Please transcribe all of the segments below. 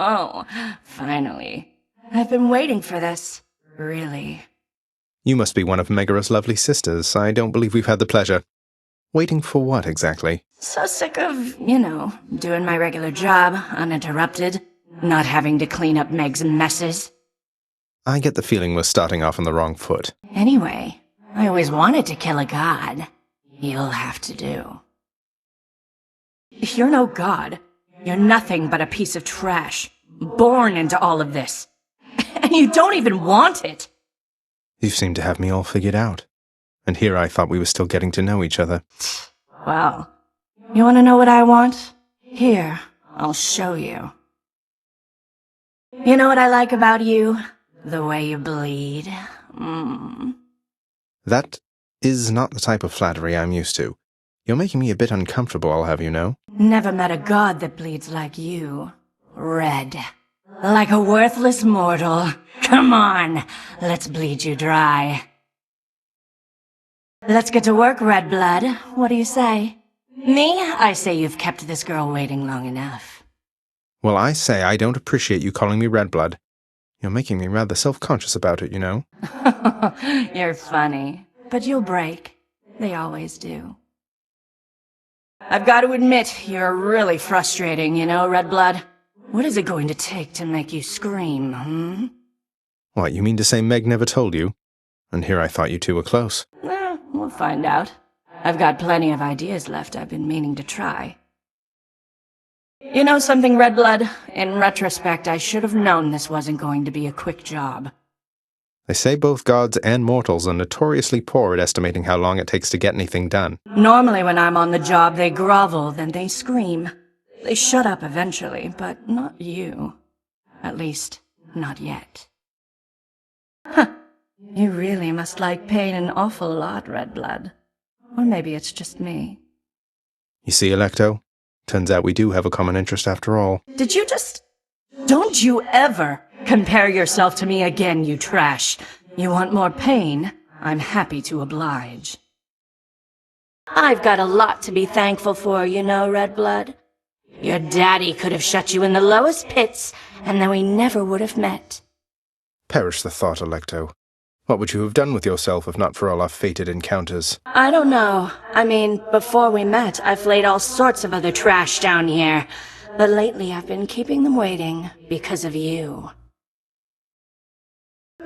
Oh, finally. I've been waiting for this. Really. You must be one of Megara's lovely sisters. I don't believe we've had the pleasure. Waiting for what, exactly? So sick of, doing my regular job, uninterrupted, not having to clean up Meg's messes. I get the feeling we're starting off on the wrong foot. Anyway, I always wanted to kill a god. You'll have to do. You're no god. You're nothing but a piece of trash, born into all of this. And you don't even want it. You seem to have me all figured out. And here I thought we were still getting to know each other. Well, you want to know what I want? Here, I'll show you. You know what I like about you? The way you bleed. That is not the type of flattery I'm used to. You're making me a bit uncomfortable, I'll have you know. Never met a god that bleeds like you. Red. Like a worthless mortal. Come on, let's bleed you dry. Let's get to work, Red Blood. What do you say? Me? I say you've kept this girl waiting long enough. Well, I say I don't appreciate you calling me Red Blood. You're making me rather self-conscious about it, you know. You're funny. But you'll break. They always do. I've got to admit, you're really frustrating, Red Blood. What is it going to take to make you scream, What, you mean to say Meg never told you? And here I thought you two were close. We'll find out. I've got plenty of ideas left I've been meaning to try. You know something, Red Blood? In retrospect, I should have known this wasn't going to be a quick job. They say both gods and mortals are notoriously poor at estimating how long it takes to get anything done. Normally when I'm on the job, they grovel, then they scream. They shut up eventually, but not you. At least, not yet. Huh. You really must like pain an awful lot, Red Blood. Or maybe it's just me. You see, Alecto? Turns out we do have a common interest after all. Did you just... Don't you ever compare yourself to me again, you trash. You want more pain? I'm happy to oblige. I've got a lot to be thankful for, Red Blood. Your daddy could have shut you in the lowest pits, and then we never would have met. Perish the thought, Alecto. What would you have done with yourself if not for all our fated encounters? I don't know. I mean, before we met, I flayed all sorts of other trash down here. But lately I've been keeping them waiting because of you.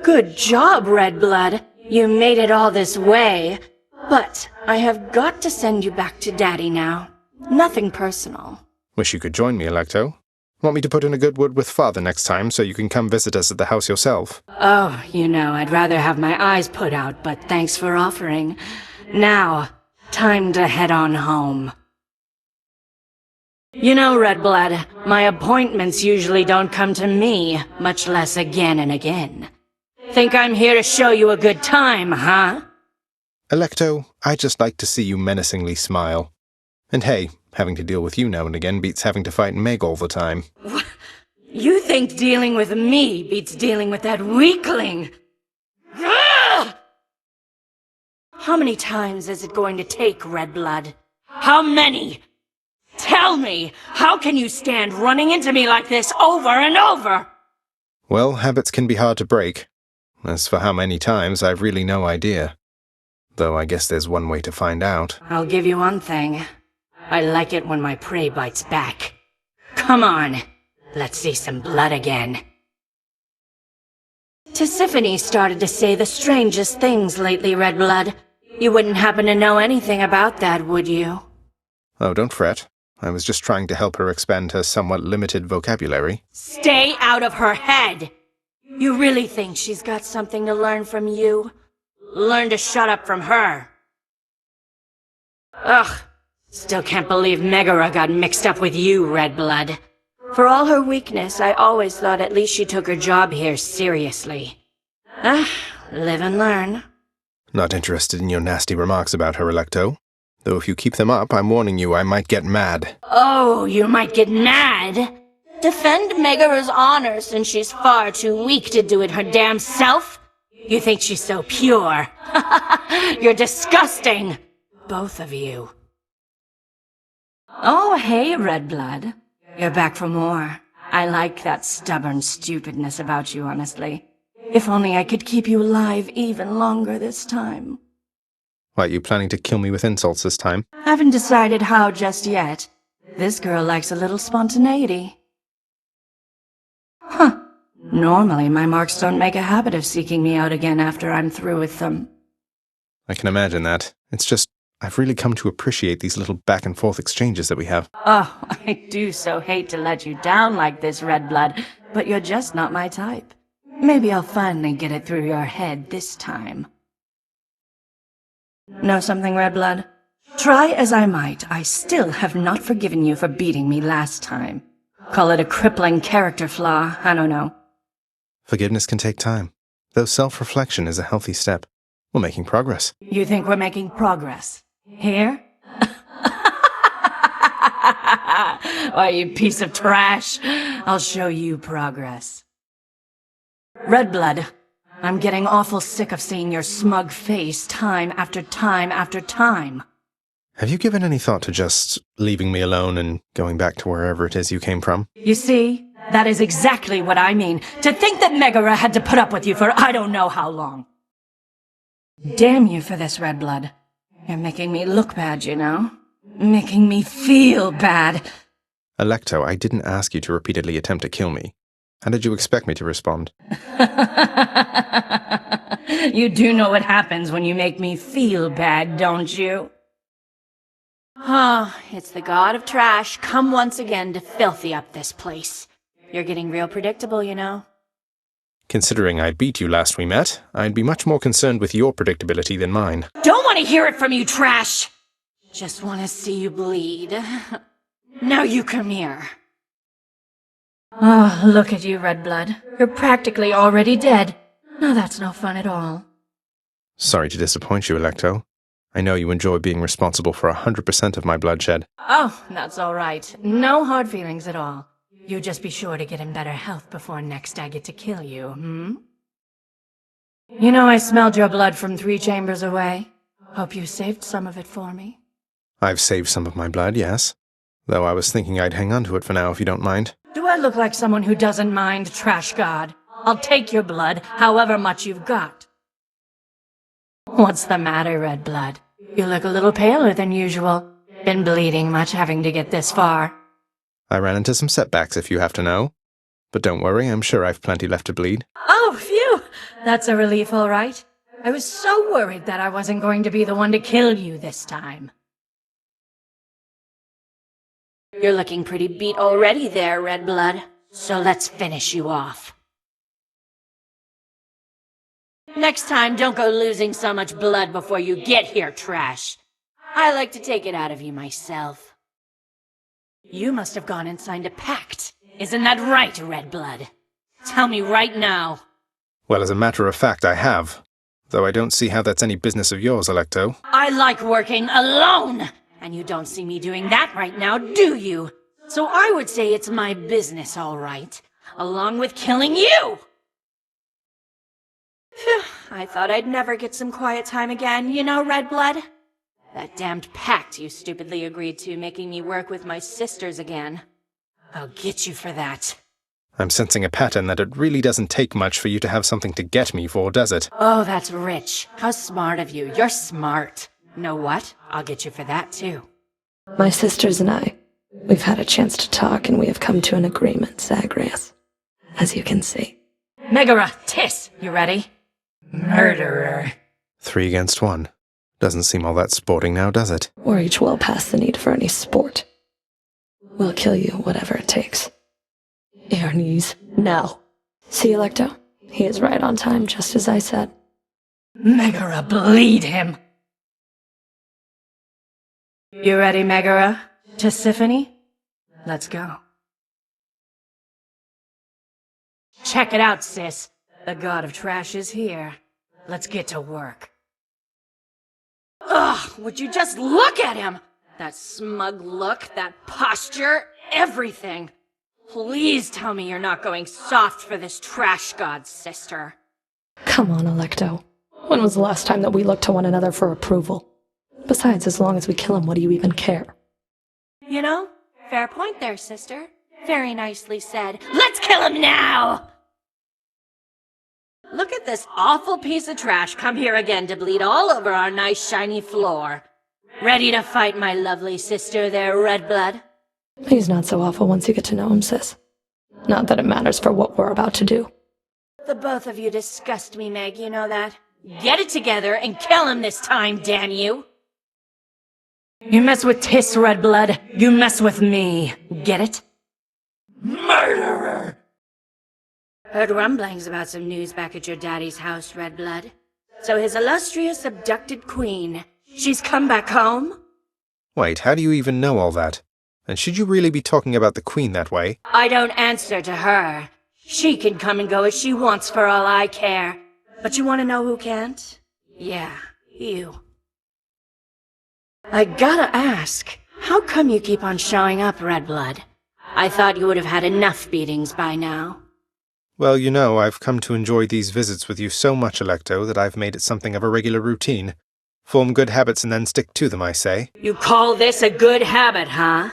Good job, Red Blood. You made it all this way. But I have got to send you back to Daddy now. Nothing personal. Wish you could join me, Alecto. Want me to put in a good word with Father next time so you can come visit us at the house yourself? Oh, I'd rather have my eyes put out, but thanks for offering. Now, time to head on home. Red Blood, my appointments usually don't come to me, much less again and again. Think I'm here to show you a good time, huh? Alecto, I just like to see you menacingly smile. And hey, having to deal with you now and again beats having to fight Meg all the time. You think dealing with me beats dealing with that weakling? Ugh! How many times is it going to take, Red Blood? How many? Tell me, how can you stand running into me like this over and over? Well, habits can be hard to break. As for how many times, I've really no idea. Though I guess there's one way to find out. I'll give you one thing. I like it when my prey bites back. Come on, let's see some blood again. Tisiphone started to say the strangest things lately, Red Blood. You wouldn't happen to know anything about that, would you? Oh, don't fret. I was just trying to help her expand her somewhat limited vocabulary. Stay out of her head! You really think she's got something to learn from you? Learn to shut up from her. Ugh. Still can't believe Megara got mixed up with you, Red Blood. For all her weakness, I always thought at least she took her job here seriously. Live and learn. Not interested in your nasty remarks about her, Alecto. Though if you keep them up, I'm warning you, I might get mad. Oh, you might get mad? Defend Megara's honor since she's far too weak to do it her damn self? You think she's so pure? You're disgusting! Both of you. Oh, hey, Red Blood. You're back for more. I like that stubborn stupidness about you, honestly. If only I could keep you alive even longer this time. Why, are you planning to kill me with insults this time? Haven't decided how just yet. This girl likes a little spontaneity. Huh. Normally, my marks don't make a habit of seeking me out again after I'm through with them. I can imagine that. It's just, I've really come to appreciate these little back-and-forth exchanges that we have. Oh, I do so hate to let you down like this, Redblood, but you're just not my type. Maybe I'll finally get it through your head this time. Know something, Redblood? Try as I might, I still have not forgiven you for beating me last time. Call it a crippling character flaw, I don't know. Forgiveness can take time, though self-reflection is a healthy step. We're making progress. You think we're making progress? Here? Why, you piece of trash. I'll show you progress. Redblood, I'm getting awful sick of seeing your smug face time after time after time. Have you given any thought to just leaving me alone and going back to wherever it is you came from? You see, that is exactly what I mean. To think that Megara had to put up with you for I don't know how long. Damn you for this, Redblood. You're making me look bad, you know? Making me feel bad. Alecto, I didn't ask you to repeatedly attempt to kill me. How did you expect me to respond? You do know what happens when you make me feel bad, don't you? Oh, it's the god of trash come once again to filthy up this place. You're getting real predictable, you know? Considering I beat you last we met, I'd be much more concerned with your predictability than mine. Don't want to hear it from you, trash! Just want to see you bleed. Now you come here. Oh, look at you, Redblood. You're practically already dead. Now that's no fun at all. Sorry to disappoint you, Alecto. I know you enjoy being responsible for 100% of my bloodshed. Oh, that's all right. No hard feelings at all. You just be sure to get in better health before next I get to kill you, hmm? You know I smelled your blood from 3 chambers away. Hope you saved some of it for me. I've saved some of my blood, yes. Though I was thinking I'd hang on to it for now if you don't mind. Do I look like someone who doesn't mind, trash god? I'll take your blood, however much you've got. What's the matter, Redblood? You look a little paler than usual. Been bleeding much having to get this far. I ran into some setbacks, if you have to know. But don't worry, I'm sure I've plenty left to bleed. Oh, phew! That's a relief, all right. I was so worried that I wasn't going to be the one to kill you this time. You're looking pretty beat already there, Redblood. So let's finish you off. Next time, don't go losing so much blood before you get here, trash. I like to take it out of you myself. You must have gone and signed a pact. Isn't that right, Redblood? Tell me right now. Well, as a matter of fact, I have. Though I don't see how that's any business of yours, Alecto. I like working alone! And you don't see me doing that right now, do you? So I would say it's my business, all right. Along with killing you! Phew, I thought I'd never get some quiet time again, you know, Redblood? That damned pact you stupidly agreed to making me work with my sisters again. I'll get you for that. I'm sensing a pattern that it really doesn't take much for you to have something to get me for, does it? Oh, that's rich. How smart of you. You're smart. Know what? I'll get you for that, too. My sisters and I, we've had a chance to talk and we have come to an agreement, Zagreus. As you can see. Megara, Tiss, you ready? Murderer. 3 against 1. Doesn't seem all that sporting now, does it? We're each well past the need for any sport. We'll kill you, whatever it takes. Your knees, now. See, Alecto? He is right on time, just as I said. Megara, bleed him! You ready, Megara? Tisiphone? Let's go. Check it out, sis. The god of trash is here. Let's get to work. Ugh, would you just look at him? That smug look, that posture, everything. Please tell me you're not going soft for this trash god, sister. Come on, Alecto. When was the last time that we looked to one another for approval? Besides, as long as we kill him, what do you even care? You know, fair point there, sister. Very nicely said. Let's kill him now! Look at this awful piece of trash come here again to bleed all over our nice shiny floor. Ready to fight my lovely sister there, Redblood? He's not so awful once you get to know him, sis. Not that it matters for what we're about to do. The both of you disgust me, Meg, you know that? Get it together and kill him this time, damn you! You mess with Tiss, Redblood, you mess with me. Get it? Murderer! Heard rumblings about some news back at your daddy's house, Redblood. So his illustrious abducted queen, she's come back home? Wait, how do you even know all that? And should you really be talking about the Queen that way? I don't answer to her. She can come and go as she wants for all I care. But you want to know who can't? Yeah, you. I gotta ask, how come you keep on showing up, Redblood? I thought you would have had enough beatings by now. Well, you know, I've come to enjoy these visits with you so much, Alecto, that I've made it something of a regular routine. Form good habits and then stick to them, I say. You call this a good habit, huh?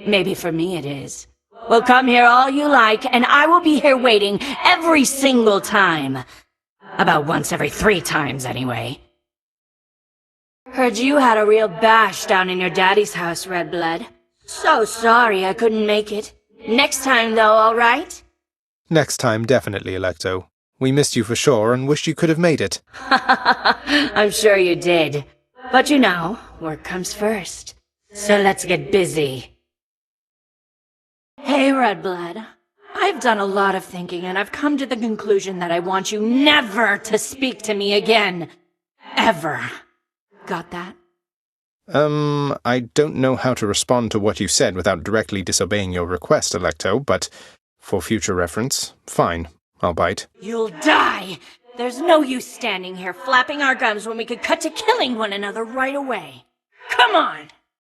Maybe for me it is. Well, come here all you like, and I will be here waiting every single time. About once every 3 times, anyway. Heard you had a real bash down in your daddy's house, Redblood. So sorry I couldn't make it. Next time, though, all right? Next time, definitely, Alecto. We missed you for sure and wished you could have made it. I'm sure you did. But you know, work comes first. So let's get busy. Hey, Redblood. I've done a lot of thinking, and I've come to the conclusion that I want you never to speak to me again. Ever. Got that? I don't know how to respond to what you said without directly disobeying your request, Alecto, but for future reference, fine. I'll bite. You'll die! There's no use standing here flapping our gums when we could cut to killing one another right away. Come on!